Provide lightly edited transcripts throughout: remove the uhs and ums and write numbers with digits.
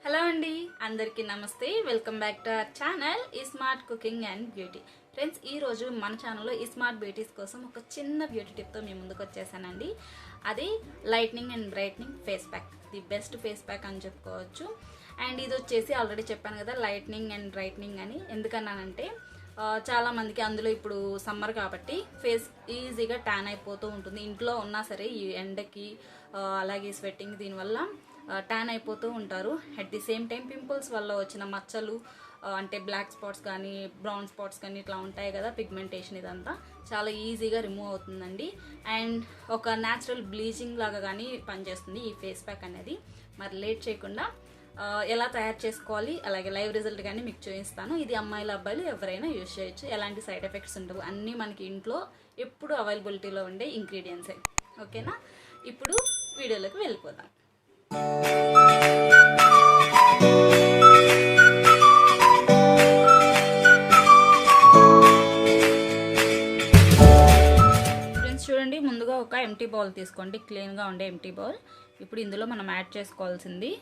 Hello అండి, అందరికీ నమస్తే. Welcome back to our channel iSmArt cooking and beauty. Friends, ఈరోజు మన ఛానల్లో iSmArt బ్యూటీస్ కోసం ఒక చిన్న బ్యూటీ టిప్తో మీ ముందుకు వచ్చేసానండి. అది lightning and brightening face pack. The best face pack అని చెప్పుకోవచ్చు. అండ్ ఇది వచ్చేసి ఆల్రెడీ చెప్పాను కదా, లైట్నింగ్ అండ్ బ్రైట్నింగ్ అని. ఎందుకన్నానంటే చాలామందికి అందులో ఇప్పుడు సమ్మర్ కాబట్టి ఫేస్ ఈజీగా ట్యాన్ అయిపోతూ ఉంటుంది. ఇంట్లో ఉన్నా సరే ఈ ఎండకి అలాగే స్వెట్టింగ్ దీనివల్ల ట్యాన్ అయిపోతూ ఉంటారు. At the same time pimples వల్ల వచ్చిన మచ్చలు అంటే బ్లాక్ స్పాట్స్ కానీ బ్రౌన్ స్పాట్స్ కానీ ఇట్లా ఉంటాయి కదా, పిగ్మెంటేషన్ ఇదంతా చాలా ఈజీగా రిమూవ్ అవుతుందండి. అండ్ ఒక న్యాచురల్ బ్లీచింగ్ లాగా కానీ పనిచేస్తుంది ఈ ఫేస్ ప్యాక్ అనేది. మరి లేట్ చేయకుండా ఎలా తయారు చేసుకోవాలి, అలాగే లైవ్ రిజల్ట్ కానీ మీకు చూపిస్తాను. ఇది అమ్మాయిలు అబ్బాయిలు ఎవరైనా యూజ్ చేయొచ్చు. ఎలాంటి సైడ్ ఎఫెక్ట్స్ ఉండవు. అన్నీ మనకి ఇంట్లో ఎప్పుడు అవైలబిలిటీలో ఉండే ఇంగ్రీడియంట్సే. ఓకేనా, ఇప్పుడు వీడియోలోకి వెళ్ళిపోదాం. ఫ్రెండ్స్ చూడండి, ముందుగా ఒక ఎంటీ బౌల్ తీసుకోండి, క్లీన్గా ఉండే ఎంటీ బౌల్. ఇప్పుడు ఇందులో మనం యాడ్ చేసుకోవాల్సింది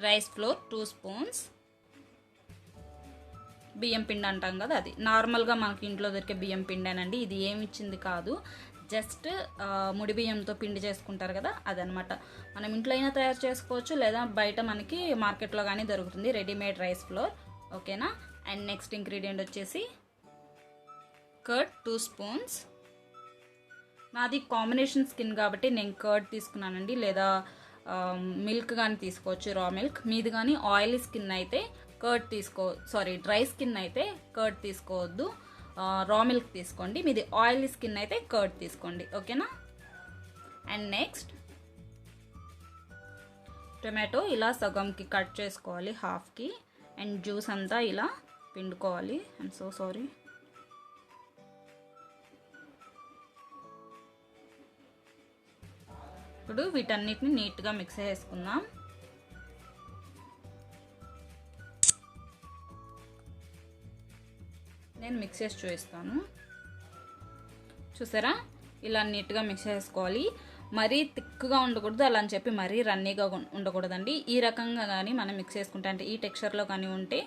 రైస్ ఫ్లోర్ 2 స్పూన్స్, బియ్యం పిండి అంటాం కదా, అది నార్మల్గా మనకి ఇంట్లో దొరికే బియ్యం పిండేనండి. ఇది ఏమి ఇచ్చింది కాదు, జస్ట్ ముడి బియ్యంతో పిండి చేసుకుంటారు కదా, అదనమాట. మనం ఇంట్లో అయినా తయారు చేసుకోవచ్చు, లేదా బయట మనకి మార్కెట్లో కానీ దొరుకుతుంది రెడీమేడ్ రైస్ ఫ్లోర్. ఓకేనా. అండ్ నెక్స్ట్ ఇంగ్రీడియంట్ వచ్చేసి కర్డ్ 2 స్పూన్స్. నాది కాంబినేషన్ స్కిన్ కాబట్టి నేను కర్డ్ తీసుకున్నానండి, లేదా మిల్క్ కానీ తీసుకోవచ్చు, రా మిల్క్. మీది కానీ ఆయిలీ స్కిన్ అయితే కర్డ్ డ్రై స్కిన్ అయితే కర్డ్ తీసుకోవద్దు, రా మిల్క్ తీసుకోండి. మీది ఆయిలీ స్కిన్ అయితే కర్డ్ తీసుకోండి. ఓకేనా. అండ్ నెక్స్ట్ టొమాటో ఇలా సగంకి కట్ చేసుకోవాలి, హాఫ్కి. అండ్ జ్యూస్ అంతా ఇలా పిండుకోవాలి. I'm so sorry. ఇప్పుడు వీటన్నిటిని నీట్గా మిక్స్ చేసుకుందాం. నేను మిక్స్ చేసి చూపిస్తాను. చూసారా, ఇలా నీట్గా మిక్స్ చేసుకోవాలి. మరీ థిక్గా ఉండకూడదు, అలా అని చెప్పి మరీ రన్నీగా ఉండకూడదండి. ఈ రకంగా కానీ మనం మిక్స్ చేసుకుంటే, అంటే ఈ టెక్స్చర్లో కానీ ఉంటే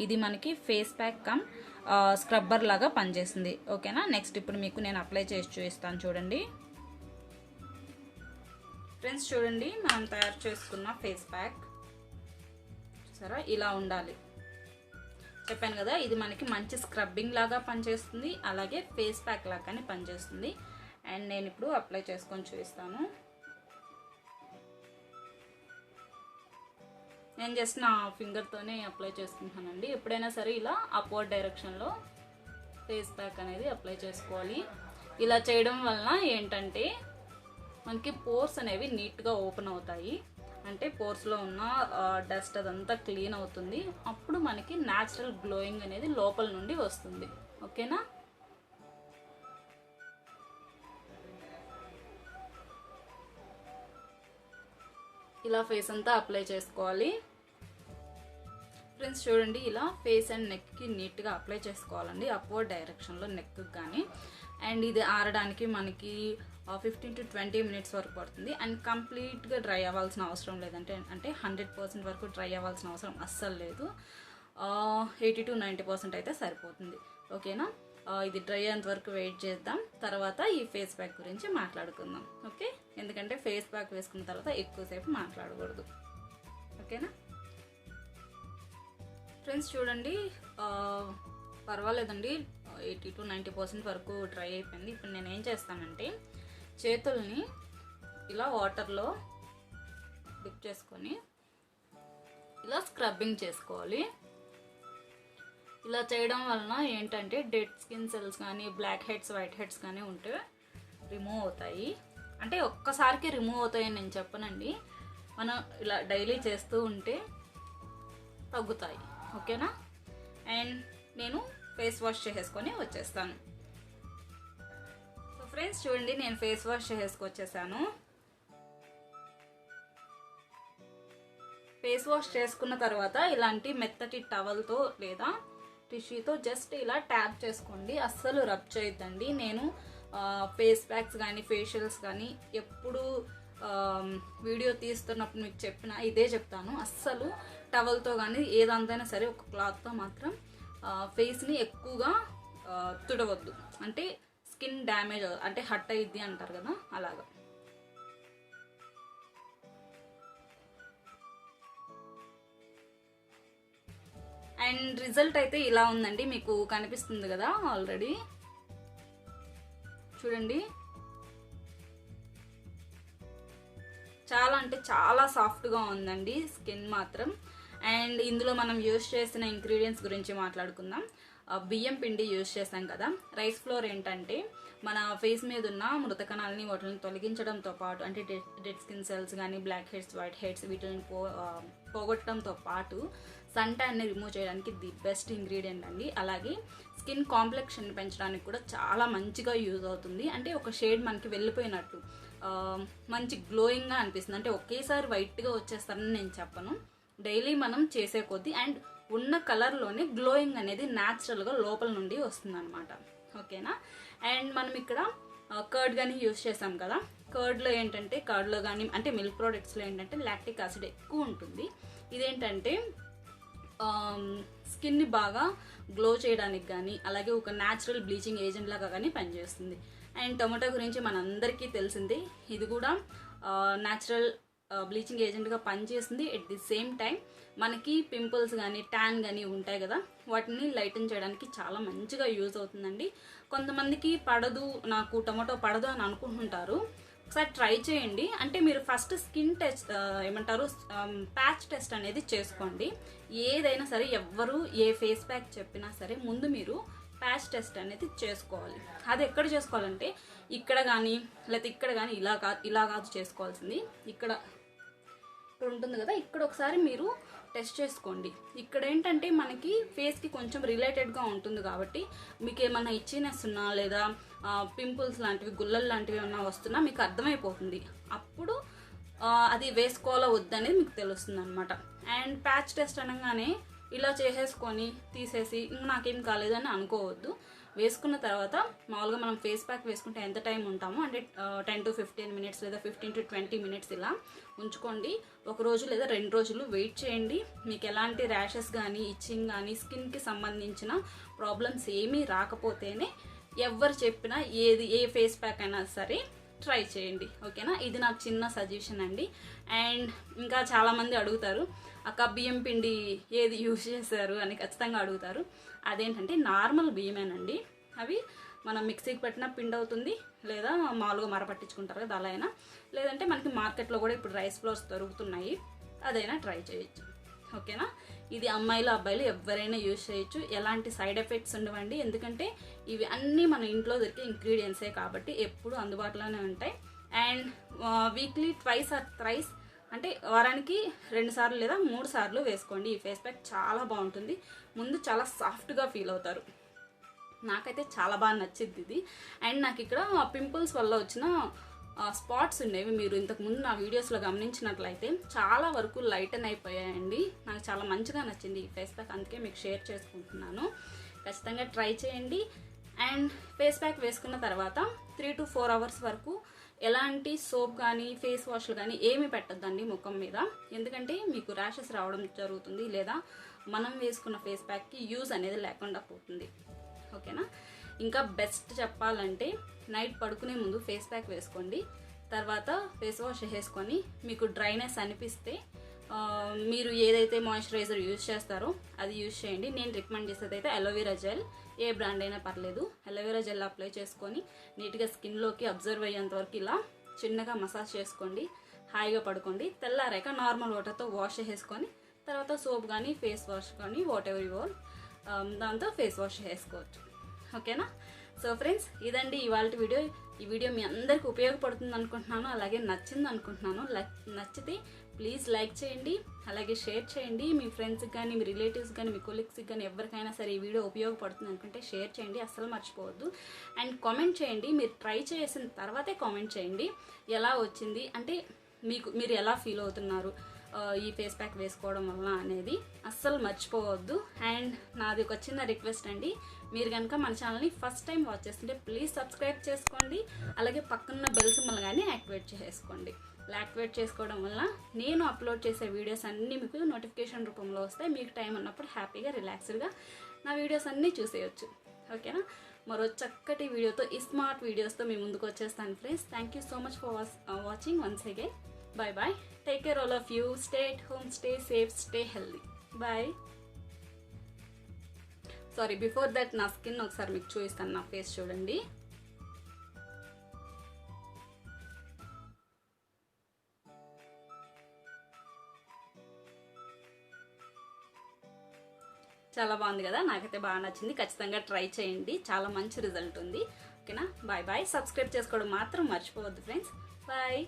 ఇది మనకి ఫేస్ ప్యాక్ కమ్ స్క్రబ్బర్ లాగా పనిచేస్తుంది. ఓకేనా. నెక్స్ట్ ఇప్పుడు మీకు నేను అప్లై చేసి చూపిస్తాను. చూడండి ఫ్రెండ్స్, చూడండి మనం తయారు చేసుకున్న ఫేస్ ప్యాక్ చూసారా, ఇలా ఉండాలి. చెప్పాను కదా, ఇది మనకి మంచి స్క్రబ్బింగ్ లాగా పనిచేస్తుంది, అలాగే ఫేస్ ప్యాక్ లాగానే పనిచేస్తుంది. అండ్ నేను ఇప్పుడు అప్లై చేసుకొని చూపిస్తాను. నేను జస్ట్ నా ఫింగర్తోనే అప్లై చేసుకుంటానండి. ఎప్పుడైనా సరే ఇలా అప్వర్డ్ డైరెక్షన్లో ఫేస్ ప్యాక్ అనేది అప్లై చేసుకోవాలి. ఇలా చేయడం వలన ఏంటంటే మనకి పోర్స్ అనేవి నీట్గా ఓపెన్ అవుతాయి. అంటే పోర్స్లో ఉన్న డస్ట్ అదంతా క్లీన్ అవుతుంది. అప్పుడు మనకి న్యాచురల్ గ్లోయింగ్ అనేది లోపల నుండి వస్తుంది. ఓకేనా. ఇలా ఫేస్ అంతా అప్లై చేసుకోవాలి. ఫ్రెండ్స్ చూడండి, ఇలా ఫేస్ అండ్ నెక్కి నీట్గా అప్లై చేసుకోవాలండి, అప్వర్డ్ డైరెక్షన్లో నెక్కి కానీ. అండ్ ఇది ఆరడానికి మనకి 15 to 20 మినిట్స్ వరకు పడుతుంది. అండ్ కంప్లీట్గా డ్రై అవ్వాల్సిన అవసరం లేదంటే, అంటే 100% వరకు డ్రై అవ్వాల్సిన అవసరం అస్సలు లేదు. 80 to 90% అయితే సరిపోతుంది. ఓకేనా. ఇది డ్రై అయ్యేంత వరకు వెయిట్ చేద్దాం. తర్వాత ఈ ఫేస్ ప్యాక్ గురించి మాట్లాడుకుందాం. ఓకే, ఎందుకంటే ఫేస్ ప్యాక్ వేసుకున్న తర్వాత ఎక్కువసేపు మాట్లాడకూడదు. ఓకేనా. ఫ్రెండ్స్ చూడండి, పర్వాలేదండి, 80 to 90% వరకు డ్రై అయిపోయింది. ఇప్పుడు నేను ఏం చేస్తానంటే చేతుల్ని ఇలా వాటర్లో డిప్ చేసుకొని ఇలా స్క్రబ్బింగ్ చేసుకోవాలి. ఇలా చేయడం వలన ఏంటంటే డెడ్ స్కిన్ సెల్స్ కానీ బ్లాక్ హెడ్స్ వైట్ హెడ్స్ కానీ ఉంటే రిమూవ్ అవుతాయి. అంటే ఒక్కసారికి రిమూవ్ అవుతాయని నేను చెప్పనండి, మనం ఇలా డైలీ చేస్తూ ఉంటే తగ్గుతాయి. ఓకేనా. అండ్ నేను ఫేస్ వాష్ చేసేసుకొని వచ్చేస్తాను. సో ఫ్రెండ్స్ చూడండి, నేను ఫేస్ వాష్ చేసేసుకొచ్చేసాను. ఫేస్ వాష్ చేసుకున్న తర్వాత ఇలాంటి మెత్తటి టవల్తో లేదా టిష్యూతో జస్ట్ ఇలా ట్యాప్ చేసుకోండి, అస్సలు రబ్ చేయొద్దండి. నేను ఫేస్ ప్యాక్స్ కానీ ఫేషియల్స్ కానీ ఎప్పుడు వీడియో తీస్తున్నప్పుడు మీకు చెప్పిన ఇదే చెప్తాను, అస్సలు టవల్తో కానీ ఏదంతైనా సరే ఒక క్లాత్తో మాత్రం ఫేస్ని ఎక్కువగా తుడవద్దు. అంటే స్కిన్ డ్యామేజ్ అంటే హర్ట్ అయ్యిద్ది అంటారు కదా, అలాగా. అండ్ రిజల్ట్ అయితే ఇలా ఉందండి, మీకు కనిపిస్తుంది కదా ఆల్రెడీ, చూడండి. చాలా అంటే చాలా సాఫ్ట్గా ఉందండి స్కిన్ మాత్రం. అండ్ ఇందులో మనం యూజ్ చేసిన ఇంగ్రీడియంట్స్ గురించి మాట్లాడుకుందాం. బియ్యం పిండి యూజ్ చేసాం కదా. రైస్ ఫ్లోర్ ఏంటంటే మన ఫేస్ మీద ఉన్న మృత కణాలని వాటిని తొలగించడంతో పాటు, అంటే డెడ్ స్కిన్ సెల్స్ కానీ బ్లాక్ హెడ్స్, వైట్ హెడ్స్ వీటిని పోగొట్టడంతో పాటు సన్ ట్యాన్ని రిమూవ్ చేయడానికి ది బెస్ట్ ఇంగ్రీడియంట్ అండి. అలాగే స్కిన్ కాంప్లెక్షన్ పెంచడానికి కూడా చాలా మంచిగా యూజ్ అవుతుంది. అంటే ఒక షేడ్ మనకి వెళ్ళిపోయినట్టు మంచి గ్లోయింగ్గా అనిపిస్తుంది. అంటే ఒకేసారి వైట్గా వచ్చేస్తారని నేను చెప్పను, డైలీ మనం చేసే కొద్దీ అండ్ ఉన్న కలర్లోనే గ్లోయింగ్ అనేది న్యాచురల్గా లోపల నుండి వస్తుంది అనమాట. ఓకేనా. అండ్ మనం ఇక్కడ కర్డ్ కానీ యూజ్ చేసాం కదా. కర్డ్లో ఏంటంటే, కర్డ్లో కానీ అంటే మిల్క్ ప్రోడక్ట్స్లో ఏంటంటే లాక్టిక్ యాసిడ్ ఎక్కువ ఉంటుంది. ఇదేంటంటే స్కిన్ని బాగా గ్లో చేయడానికి కానీ, అలాగే ఒక న్యాచురల్ బ్లీచింగ్ ఏజెంట్ లాగా కానీ పనిచేస్తుంది. అండ్ టొమాటో గురించి మనందరికీ తెలిసింది, ఇది కూడా న్యాచురల్ బ్లీచింగ్ ఏజెంట్గా పనిచేస్తుంది. ఎట్ ది సేమ్ టైం మనకి పింపుల్స్ కానీ ట్యాన్ కానీ ఉంటాయి కదా, వాటిని లైటన్ చేయడానికి చాలా మంచిగా యూజ్ అవుతుందండి. కొంతమందికి పడదు, నాకు టొమాటో పడదు అని అనుకుంటుంటారు. ఒకసారి ట్రై చేయండి. అంటే మీరు ఫస్ట్ స్కిన్ టెస్ట్ ఏమంటారు ప్యాచ్ టెస్ట్ అనేది చేసుకోండి. ఏదైనా సరే ఎవ్వరు ఏ ఫేస్ ప్యాక్ చెప్పినా సరే ముందు మీరు ప్యాచ్ టెస్ట్ అనేది చేసుకోవాలి. అది ఎక్కడ చేసుకోవాలంటే ఇక్కడ కానీ లేకపోతే ఇక్కడ కానీ ఇలా కాదు చేసుకోవాల్సింది, ఇక్కడ ఉంటుంది కదా, ఇక్కడ ఒకసారి మీరు టెస్ట్ చేసుకోండి. ఇక్కడ ఏంటంటే మనకి ఫేస్కి కొంచెం రిలేటెడ్గా ఉంటుంది కాబట్టి మీకు ఏమైనా ఇచ్చినెస్ ఉన్నా లేదా పింపుల్స్ లాంటివి గుల్లలు లాంటివి ఏమైనా వస్తున్నా మీకు అర్థమైపోతుంది. అప్పుడు అది వేసుకోవాలా వద్దనేది మీకు తెలుస్తుంది అనమాట. అండ్ ప్యాచ్ టెస్ట్ అనగానే ఇలా చేసేసుకొని తీసేసి నాకేం కాలేదని అనుకోవద్దు. వేసుకున్న తర్వాత మామూలుగా మనం ఫేస్ ప్యాక్ వేసుకుంటే ఎంత టైం ఉంటామో అంటే 10 to 15 minutes లేదా 15 to 20 minutes ఇలా ఉంచుకోండి. ఒక రోజు లేదా 2 రోజులు వెయిట్ చేయండి. మీకు ఎలాంటి ర్యాషెస్ కానీ ఇచ్చింగ్ కానీ స్కిన్కి సంబంధించిన ప్రాబ్లమ్స్ ఏమీ రాకపోతేనే ఎవరు చెప్పినా ఏ ఫేస్ ప్యాక్ అయినా సరే ట్రై చేయండి. ఓకేనా. ఇది నాకు చిన్న సజెషన్ అండి. అండ్ ఇంకా చాలామంది అడుగుతారు, అక్క బియ్యం పిండి ఏది యూజ్ చేశారు అని ఖచ్చితంగా అడుగుతారు. అదేంటంటే నార్మల్ బియ్యమేనండి. అవి మనం మిక్సీకి పెట్టిన పిండి అవుతుంది, లేదా మామూలుగా మరపట్టించుకుంటారు కదా అలా అయినా, లేదంటే మనకి మార్కెట్లో కూడా ఇప్పుడు రైస్ ఫ్లోర్స్ దొరుకుతున్నాయి, అదైనా ట్రై చేయొచ్చు. ఓకేనా. ఇది అమ్మాయిలు అబ్బాయిలు ఎవరైనా యూజ్ చేయొచ్చు. ఎలాంటి సైడ్ ఎఫెక్ట్స్ ఉండవండి, ఎందుకంటే ఇవి అన్నీ మన ఇంట్లో దొరికే ఇంగ్రీడియంట్సే కాబట్టి ఎప్పుడు అందుబాటులోనే ఉంటాయి. And weekly twice or thrice అంటే వారానికి 2 సార్లు లేదా 3 సార్లు వేసుకోండి. ఈ ఫేస్ ప్యాక్ చాలా బాగుంటుంది. ముందు చాలా సాఫ్ట్గా ఫీల్ అవుతారు. నాకైతే చాలా బాగా నచ్చింది ఇది. అండ్ నాకు ఇక్కడ పింపుల్స్ వల్ల వచ్చిన స్పాట్స్ ఉండేవి, మీరు ఇంతకుముందు నా వీడియోస్లో గమనించినట్లయితే చాలా వరకు లైటన్ అయిపోయాయండి. నాకు చాలా మంచిగా నచ్చింది ఈ ఫేస్ ప్యాక్, అందుకే మీకు షేర్ చేసుకుంటున్నాను. ఖచ్చితంగా ట్రై చేయండి. అండ్ ఫేస్ ప్యాక్ వేసుకున్న తర్వాత 3 to 4 hours వరకు ఎలాంటి సోప్ కానీ ఫేస్ వాష్లు కానీ ఏమీ పెట్టద్దండి ముఖం మీద, ఎందుకంటే మీకు ర్యాషెస్ రావడం జరుగుతుంది, లేదా మనం వేసుకున్న ఫేస్ ప్యాక్కి యూజ్ అనేది లేకుండా పోతుంది. ఓకేనా. ఇంకా బెస్ట్ చెప్పాలంటే నైట్ పడుకునే ముందు ఫేస్ ప్యాక్ వేసుకోండి, తర్వాత ఫేస్ వాష్ వేసుకొని మీకు డ్రైనెస్ అనిపిస్తే మీరు ఏదైతే మాయిశ్చరైజర్ యూజ్ చేస్తారో అది యూజ్ చేయండి. నేను రికమెండ్ చేసేది అయితే అలోవెరా జెల్, ఏ బ్రాండ్ అయినా పర్లేదు. అలోవెరా జెల్ అప్లై చేసుకొని నీట్గా స్కిన్లోకి అబ్జర్వ్ అయ్యేంత వరకు ఇలా చిన్నగా మసాజ్ చేసుకోండి, హాయిగా పడుకోండి. తెల్లారాక నార్మల్ వాటర్తో వాష్ చేసుకొని తర్వాత సోప్ కానీ ఫేస్ వాష్ కానీ వాట్ ఎవర్ యు వాంట్ దాంతో ఫేస్ వాష్ చేసుకోవచ్చు. ఓకేనా. సో ఫ్రెండ్స్, ఇదండి ఇవాళ వీడియో. ఈ వీడియో మీ అందరికీ ఉపయోగపడుతుంది అనుకుంటున్నాను, అలాగే నచ్చింది అనుకుంటున్నాను. నచ్చితే ప్లీజ్ లైక్ చేయండి, అలాగే షేర్ చేయండి. మీ ఫ్రెండ్స్కి కానీ మీ రిలేటివ్స్ కానీ మీ కొలీగ్స్కి కానీ ఎవరికైనా సరే ఈ వీడియో ఉపయోగపడుతుంది అనుకుంటే షేర్ చేయండి, అస్సలు మర్చిపోవద్దు. అండ్ కామెంట్ చేయండి, మీరు ట్రై చేసిన తర్వాతే కామెంట్ చేయండి ఎలా వచ్చింది, అంటే మీరు ఎలా ఫీల్ అవుతున్నారు ఈ ఫేస్ ప్యాక్ వేసుకోవడం వల్ల అనేది అస్సలు మర్చిపోవద్దు. అండ్ నాది ఒక చిన్న రిక్వెస్ట్ అండి, మీరు కనుక మన ఛానల్ని ఫస్ట్ టైం వాచ్ చేస్తుంటే ప్లీజ్ సబ్స్క్రైబ్ చేసుకోండి, అలాగే పక్కన బెల్ సింబల్ కానీ యాక్టివేట్ చేసుకోండి. యాక్టివేట్ చేసుకోవడం వల్ల నేను అప్లోడ్ చేసే వీడియోస్ అన్నీ మీకు నోటిఫికేషన్ రూపంలో వస్తాయి. మీకు టైం ఉన్నప్పుడు హ్యాపీగా రిలాక్స్డ్గా నా వీడియోస్ అన్నీ చూసేయచ్చు. ఓకేనా? మరో చక్కటి వీడియోతో ఇస్మార్ట్ వీడియోస్తో మీ ముందుకు వచ్చేస్తాను friends. Thank you so much for watching once again. Bye bye. Take care all of you. Stay at home, stay safe, stay healthy. Bye. Sorry, before that నా స్కిన్ ఒకసారి మీకు చూపిస్తాను. నా ఫేస్ చూడండి. చాలా బాగుంది కదా, నాకైతే బాగా నచ్చింది. ఖచ్చితంగా ట్రై చేయండి, చాలా మంచి రిజల్ట్ ఉంది. ఓకేనా? Bye bye. సబ్స్క్రైబ్ చేసుకోవడం మాత్రం మర్చిపోవద్దు ఫ్రెండ్స్. బాయ్.